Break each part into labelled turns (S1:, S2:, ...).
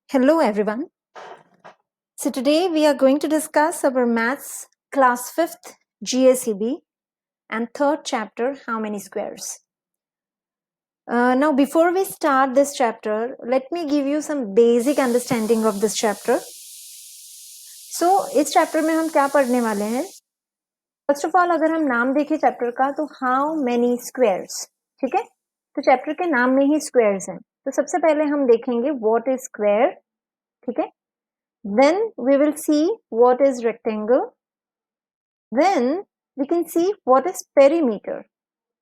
S1: Hello everyone. So today we are going to discuss our maths class 5th GACB and third chapter, how many squares. Now before we start this chapter, let me give you some basic understanding of this chapter. So इस chapter में हम क्या पढ़ने वाले हैं? First of all अगर हम नाम देखें chapter का तो how many squares, ठीक है? तो chapter के नाम में ही squares हैं. तो सबसे पहले हम देखेंगे what is square, ठीक है? Then we will see what is rectangle. Then we can see what is perimeter.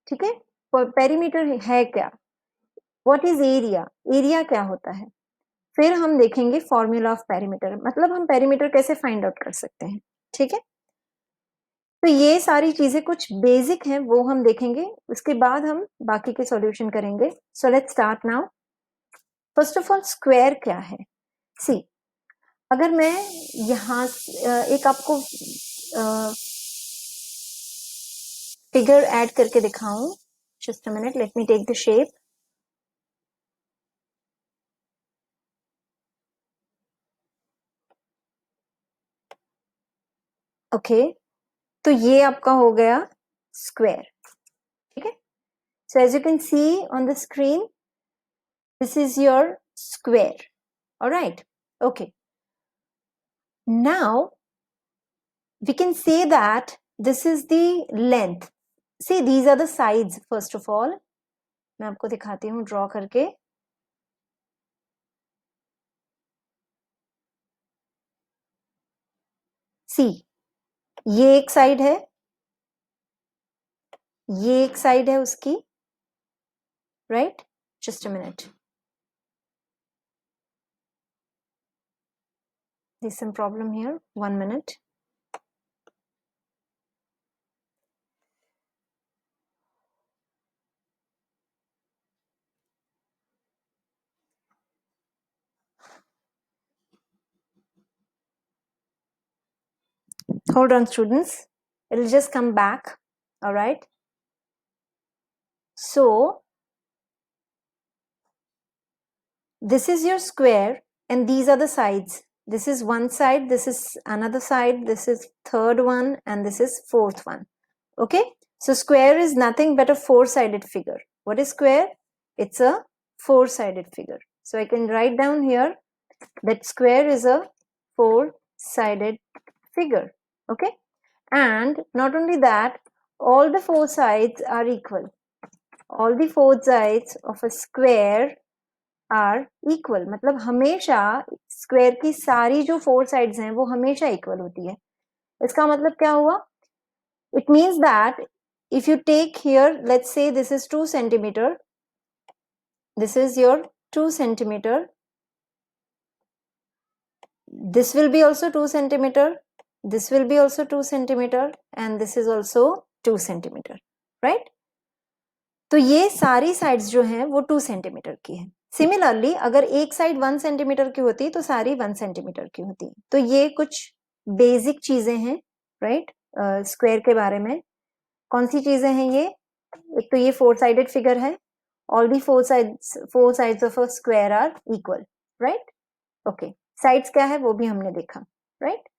S1: ठीक है, perimeter है क्या, what is area, area क्या होता है. फिर हम देखेंगे फॉर्मूला ऑफ पेरीमीटर, मतलब हम पेरीमीटर कैसे फाइंड आउट कर सकते हैं. ठीक है, तो ये सारी चीजें कुछ बेसिक हैं, वो हम देखेंगे, उसके बाद हम बाकी के सॉल्यूशन करेंगे. So let's start now. First of all square क्या है. सी, अगर मैं यहाँ एक आपको फिगर ऐड करके दिखाऊं. Just a minute, let me take the shape. Okay, तो ये आपका हो गया स्क्वायर. ठीक है, so as you can see on the screen, this is your square. Alright, okay. Now we can say that this is the length. See, these are the sides. First of all मैं आपको दिखाती हूँ draw करके. सी, ये एक side है, ये एक साइड है उसकी. Right, just a minute, there's some problem here, 1 minute. Hold on students, it'll just come back. All right, so this is your square and these are the sides. This is one side, this is another side, this is third one, and this is fourth one. Okay, so square is nothing but a four-sided figure. What is square? It's a four-sided figure. So I can write down here that square is a four-sided figure. Okay, and not only that, all the four sides are equal. All the four sides of a square are equal, मतलब हमेशा square की सारी जो four sides हैं वो हमेशा equal होती है. इसका मतलब क्या हुआ? It means that if you take here, let's say this is 2 centimetre, this is your 2 centimetre, this will be also 2 centimeter, this will be also 2 centimeter, and this is also 2 centimeter, right? तो ये सारी sides जो हैं वो 2 centimetre की है. Similarly अगर एक साइड 1 सेंटीमीटर की होती तो सारी 1 सेंटीमीटर की होती. तो ये कुछ बेसिक चीजें हैं, राइट, स्क्वायर के बारे में. कौन सी चीजें हैं ये? एक तो ये फोर साइडेड फिगर है. All the four sides of a square are equal, right. Okay, sides क्या है वो भी हमने देखा, right.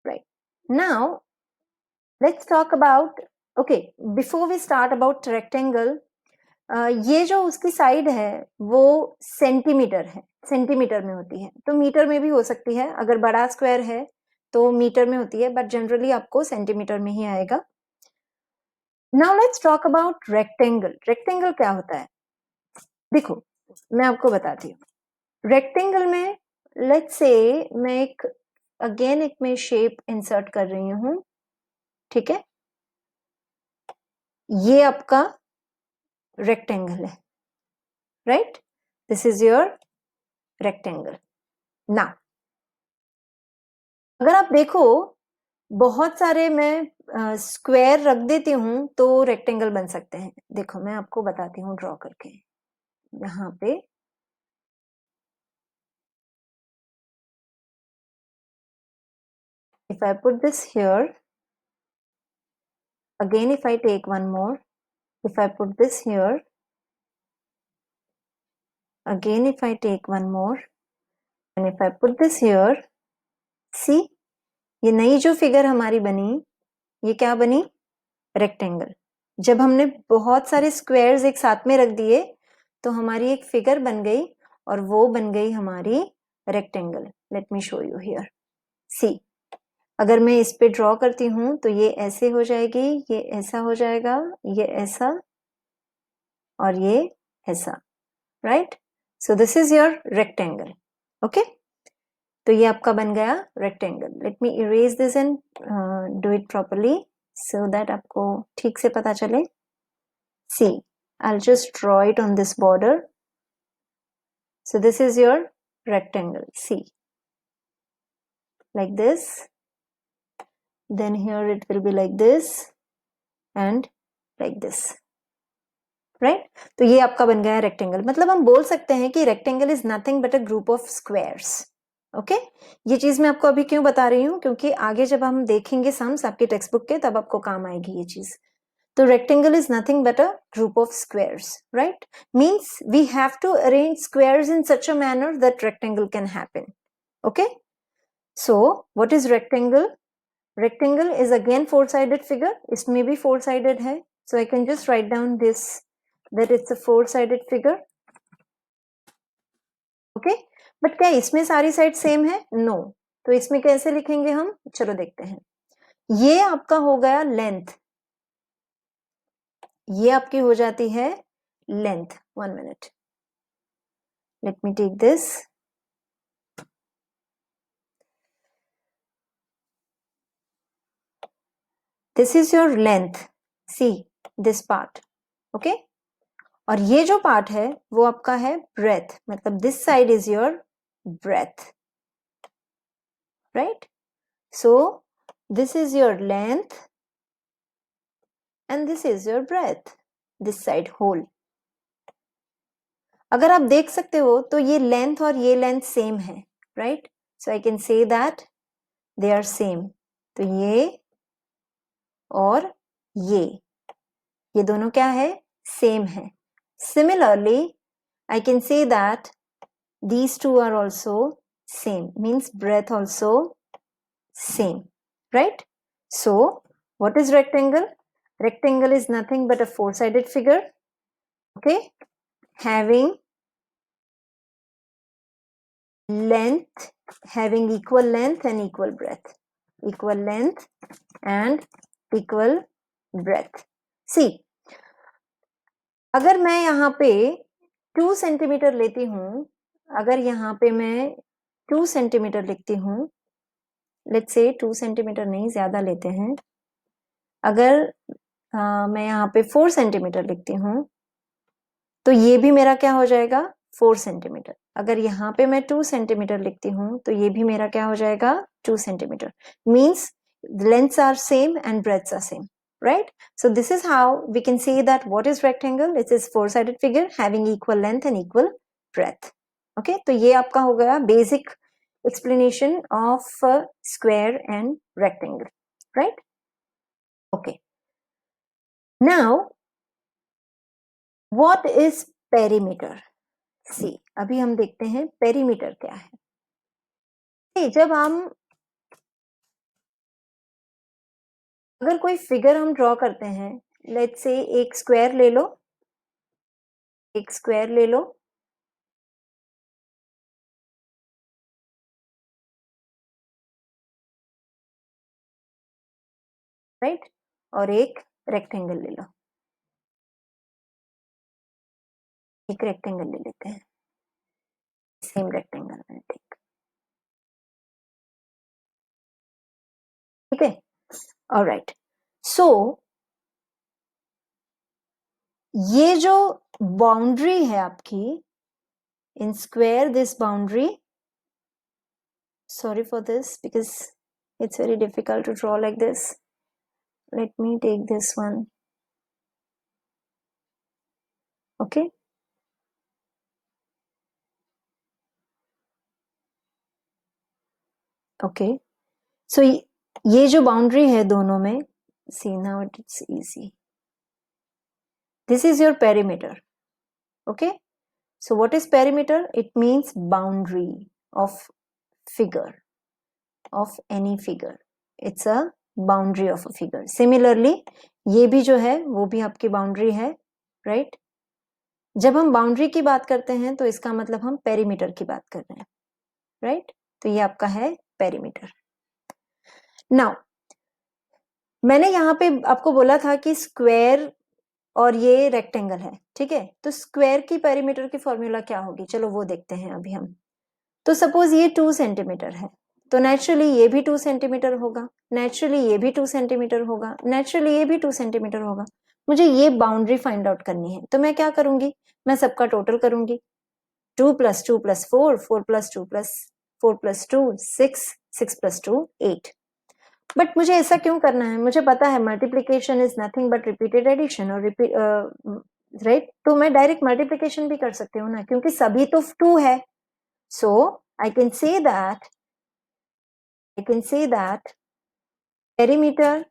S1: Right, now let's talk about, okay, before we start about rectangle, ये जो उसकी साइड है वो सेंटीमीटर है, सेंटीमीटर में होती है. तो मीटर में भी हो सकती है, अगर बड़ा स्क्वायर है तो मीटर में होती है, बट जनरली आपको सेंटीमीटर में ही आएगा. Now let's talk about rectangle. Rectangle क्या होता है? देखो मैं आपको बताती हूँ. रेक्टेंगल में लेट्स से मैं एक अगेन एक मैं शेप इंसर्ट कर रही हूँ. ठीक है, ये आपका रेक्टेंगल है, right. This is your rectangle. Now अगर आप देखो, बहुत सारे मैं स्क्वायर रख देती हूं तो रेक्टेंगल बन सकते हैं. देखो मैं आपको बताती हूँ ड्रॉ करके. यहाँ पे if I put this here, again if I take one more, if I put this here, again if I take one more, and if I put this here, see, ये नई जो फिगर हमारी बनी, ये क्या बनी? रेक्टेंगल। जब हमने बहुत सारे स्क्वायर्स एक साथ में रख दिए तो हमारी एक फिगर बन गई और वो बन गई हमारी rectangle. Let me show you here. See, अगर मैं इस पे ड्रॉ करती हूं तो ये ऐसे हो जाएगी, ये ऐसा हो जाएगा, ये ऐसा और ये ऐसा, right? So this is your rectangle. Okay, तो ये आपका बन गया rectangle. Let me erase this and do it properly so that आपको ठीक से पता चले। See, I'll just draw it on this border. So this is your rectangle. See, like this. Then here it will be like this and like this. Right? तो ये आपका बन गया रेक्टेंगल। मतलब हम बोल सकते हैं कि rectangle is nothing but a group of squares. Okay, ये चीज मैं आपको अभी क्यों बता रही हूँ, क्योंकि आगे जब हम देखेंगे सम्स आपके टेक्स्ट बुक के तब आपको काम आएगी ये चीज। So rectangle is nothing but a group of squares, right? Means we have to arrange squares in such a manner that rectangle can happen. Okay? So what is rectangle? Rectangle is again four-sided figure. इसमें भी four-sided है. So I can just write down this, that it's a four-sided figure. Okay? But क्या इसमें सारी side same है? No. तो इसमें कैसे लिखेंगे हम? चलो देखते हैं। ये आपका हो गया लेंथ, ये आपकी हो जाती है length. 1 minute, let me take this. This is your length. See this part. Okay? और ये जो पार्ट है वो आपका है breadth, मतलब this side is your breadth, right? So this is your length and this is your breadth, this side whole. अगर आप देख सकते हो तो ये लेंथ और ये लेंथ सेम है, right? So I can say that they are same. तो ये और ये दोनों क्या है? सेम है। Similarly, I can say that these two are also same, means breadth also same, right? So what is rectangle? Rectangle is nothing but a four-sided figure, okay, having length, having equal length and equal breadth, equal length and equal breadth. See, अगर मैं यहाँ पे 2 centimetre लेती हूँ, अगर यहाँ पे मैं 2 सेंटीमीटर लिखती हूँ, लेट्स से 2 सेंटीमीटर नहीं, ज्यादा लेते हैं। अगर मैं यहाँ पे 4 सेंटीमीटर लिखती हूँ तो ये भी मेरा क्या हो जाएगा? 4 सेंटीमीटर। अगर यहाँ पे मैं 2 सेंटीमीटर लिखती हूँ तो ये भी मेरा क्या हो जाएगा? 2 centimetre. Means lengths are same and breadths are same, right? So this is how we can say that what is rectangle? It is four-sided figure having equal length and equal breadth. Okay, तो ये आपका हो गया basic explanation of square and rectangle, right? Okay. Now, what is perimeter? See, अभी हम देखते हैं perimeter क्या है। See, जब हम अगर कोई फिगर हम ड्रॉ करते हैं, लेट्स से एक स्क्वायर ले लो, एक स्क्वायर ले लो, राइट? और एक रेक्टेंगल ले लो, एक रेक्टेंगल ले लेते हैं, सेम रेक्टेंगल है, ठीक है? ऑलराइट, सो ये जो बाउंड्री है आपकी in square, this boundary, sorry for this because it's very difficult to draw like this. Let me take this one. Okay, okay, so ये जो बाउंड्री है दोनों में, see now it's easy. This is your perimeter. Okay, so what is perimeter? It means boundary. of figure, of any figure. It's a boundary of a figure. Similarly, ये भी जो है वो भी आपकी बाउंड्री है, right? जब हम बाउंड्री की बात करते हैं तो इसका मतलब हम पेरीमीटर की बात कर रहे हैं, राइट? तो ये आपका है पेरीमीटर. नाउ मैंने यहाँ पे आपको बोला था कि स्क्वायर और ये रेक्टेंगल है, ठीक है? तो स्क्वायर की पेरीमीटर की फॉर्मूला क्या होगी, चलो वो देखते हैं अभी हम. तो सपोज ये 2 सेंटीमीटर है, तो नेचुरली ये भी 2 सेंटीमीटर होगा, नेचुरली ये भी 2 सेंटीमीटर होगा, नेचुरली ये भी 2 सेंटीमीटर होगा. मुझे ये बाउंड्री फाइंड आउट करनी है, तो मैं क्या करूंगी, मैं सबका टोटल करूंगी. 2 + 2 + 4, 4 + 2 + 4 + 2 6, 6 + 2 8. बट मुझे ऐसा क्यों करना है, मुझे पता है multiplication is nothing but repeated addition और राइट. तो मैं डायरेक्ट मल्टीप्लीकेशन भी कर सकती हूँ ना, क्योंकि सभी तो 2 है. सो I can say that perimeter,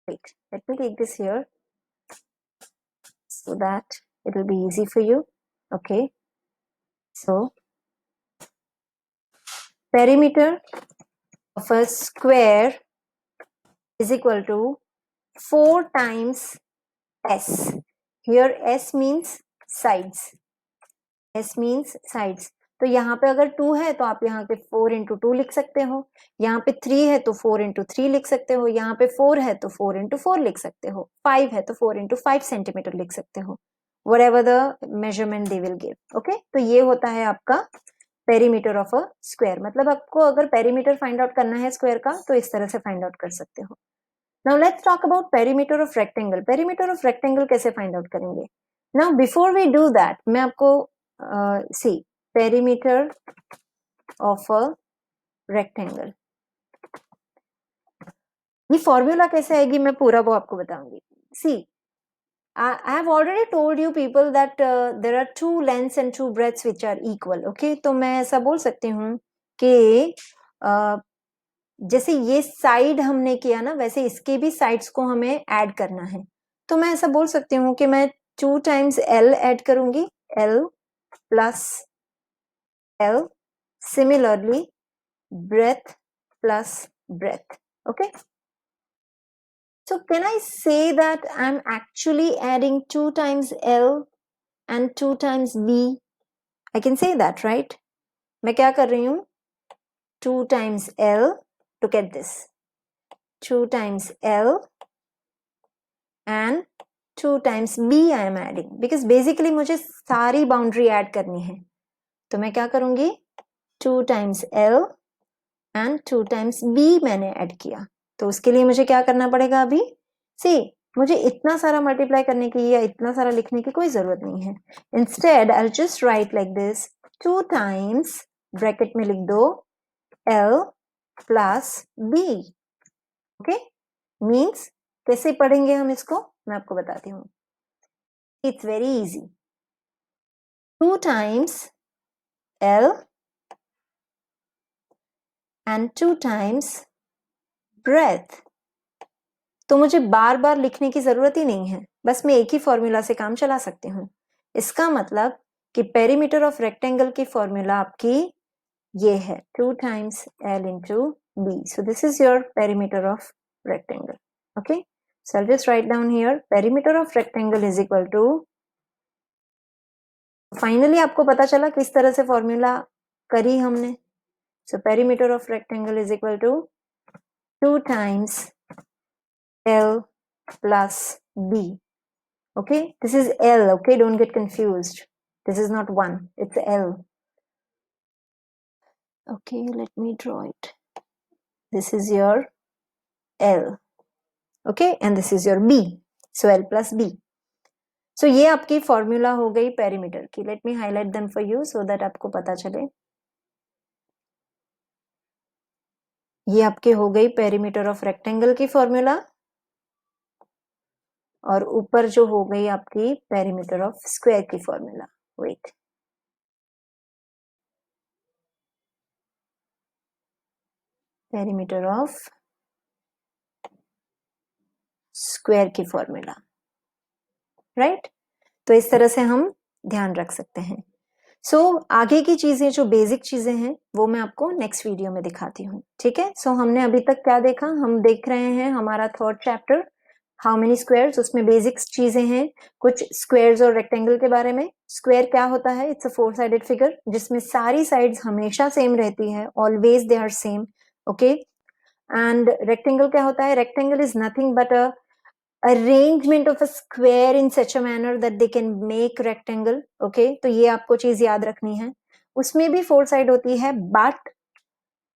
S1: wait, let me take this here so that it will be easy for you. Okay, so perimeter of a square is equal to 4 times S. Here S means sides. S means sides. तो यहाँ पे अगर 2 है तो आप यहाँ पे 4 × 2 लिख सकते हो, यहाँ पे 3 है तो 4 × 3 लिख सकते हो, यहाँ पे 4 है तो 4 × 4 लिख सकते हो, 5 है तो 4 × 5 सेंटीमीटर लिख सकते हो, whatever the measurement they will give. Okay, तो ये होता है आपका पेरीमीटर ऑफ अ स्क्वायर. मतलब आपको अगर पेरीमीटर फाइंड आउट करना है स्क्वायर का तो इस तरह से फाइंड आउट कर सकते हो. Now let's talk about perimeter of rectangle. Perimeter of rectangle कैसे फाइंड आउट करेंगे? Now before we do that मैं आपको see perimeter of a rectangle, ये फॉर्मूला कैसे आएगी मैं पूरा वो आपको बताऊंगी. सी I have already told you people that there are 2 lengths and 2 breadths which are equal. Okay, तो मैं ऐसा बोल सकती हूँ कि जैसे ये साइड हमने किया ना, वैसे इसके भी साइड्स को हमें ऐड करना है. तो मैं ऐसा बोल सकती हूँ कि मैं 2 times L ऐड करूंगी, L plus L. Similarly, breadth plus breadth. Okay. So can I say that I'm actually adding 2 times L and 2 times B? I can say that, right? मैं क्या कर रही हूँ, 2 times L, look at this, 2 times L and 2 times B I am adding, because basically मुझे सारी boundary add करनी है. तो मैं क्या करूंगी, 2 times L and 2 times B मैंने ऐड किया. तो उसके लिए मुझे क्या करना पड़ेगा अभी, सी मुझे इतना सारा मल्टीप्लाई करने की या इतना सारा लिखने की कोई जरूरत नहीं है. Instead I just right like this, 2 times bracket में लिख दो L plus B. Okay, means कैसे पढ़ेंगे हम इसको मैं आपको बताती हूँ. It's very easy. 2 times L and 2 times breadth. तो मुझे बार बार लिखने की जरूरत ही नहीं है, बस मैं एक ही फॉर्मूला से काम चला सकती हूँ. इसका मतलब कि पेरीमीटर ऑफ रेक्टेंगल की फॉर्मूला आपकी ये है, 2 times L into B. So this is your perimeter of rectangle. Okay, so I'll just write down here, perimeter of rectangle is equal to, finally आपको पता चला किस तरह से फॉर्मूला करी हमने. So perimeter of rectangle is equal to 2 times L plus B. Okay, this is L. Okay, don't get confused, this is not 1, it's L. Okay, let me draw it. This is your L. Okay, and this is your B. So L plus B. So ये आपकी formula हो गई perimeter की. Let me highlight them for you so that आपको पता चले. ये आपके हो गई पेरीमीटर ऑफ रेक्टेंगल की फॉर्मूला, और ऊपर जो हो गई आपकी पेरीमीटर ऑफ स्क्वायर की formula. Wait, perimeter of square की फॉर्मूला, राइट. तो इस तरह से हम ध्यान रख सकते हैं. सो आगे की चीजें जो बेसिक चीजें हैं वो मैं आपको नेक्स्ट वीडियो में दिखाती हूँ, ठीक है। सो हमने अभी तक क्या देखा, हम देख रहे हैं हमारा third chapter how many squares, उसमें बेसिक्स चीजें हैं, कुछ स्क्वायर्स और रेक्टेंगल के बारे में। स्क्वायर क्या होता है, it's a four sided figure जिसमें सारी साइड्स हमेशा सेम रहती है, always they are same, okay. And rectangle क्या होता है, rectangle is nothing but a arrangement of a square in such a manner that they can make rectangle, okay। तो ये आपको चीज याद रखनी है। उसमें भी फोर साइड होती है बट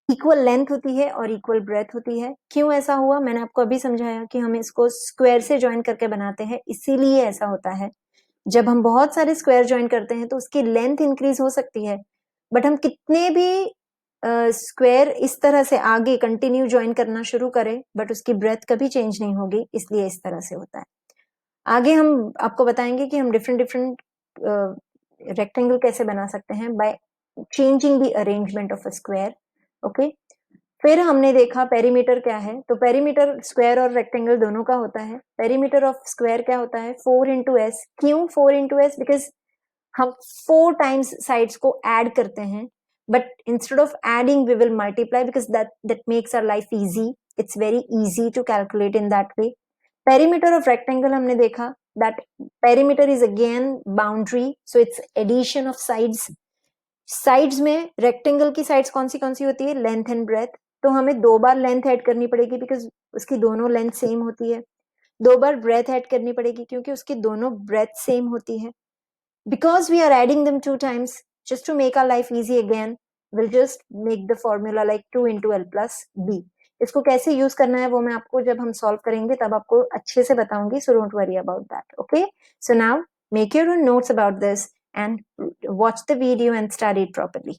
S1: इक्वल लेंथ होती है और इक्वल ब्रेथ होती है। क्यों ऐसा हुआ, मैंने आपको अभी समझाया कि हम इसको स्क्वायर से ज्वाइन करके बनाते हैं, इसीलिए ऐसा होता है। जब हम बहुत सारे स्क्वायर ज्वाइन करते हैं तो उसकी लेंथ इंक्रीज हो सकती है, बट हम कितने भी स्क्वायर इस तरह से आगे कंटिन्यू ज्वाइन करना शुरू करें बट उसकी ब्रेथ कभी चेंज नहीं होगी, इसलिए इस तरह से होता है। आगे हम आपको बताएंगे कि हम डिफरेंट डिफरेंट रेक्टेंगल कैसे बना सकते हैं by changing the arrangement of a square, okay. फिर हमने देखा पेरीमीटर क्या है, तो पेरीमीटर स्क्वायर और रेक्टेंगल दोनों का होता है। पेरीमीटर ऑफ स्क्वायर क्या होता है, 4 × s। क्यों 4 × s, बिकॉज हम 4 टाइम्स साइड्स को ऐड करते हैं, but instead of adding we will multiply because that makes our life easy, it's very easy to calculate in that way. Perimeter of rectangle हमने देखा that perimeter is again boundary, so it's addition of sides. Sides में rectangle की sides कौन सी होती है, length and breadth, तो हमें 2 बार लेंथ ऐड करनी पड़ेगी बिकॉज उसकी दोनों लेंथ सेम होती है। 2 बार ब्रेथ ऐड करनी पड़ेगी क्योंकि उसकी दोनों ब्रेथ सेम होती है। Because we are adding them 2 times just to make our life easy again, we'll just make the formula like 2 × l plus b। इसको कैसे यूज करना है वो मैं आपको जब हम सॉल्व करेंगे तब आपको अच्छे से बताऊंगी, so don't worry about that, okay। So now make your own notes about this and watch the video and study it properly।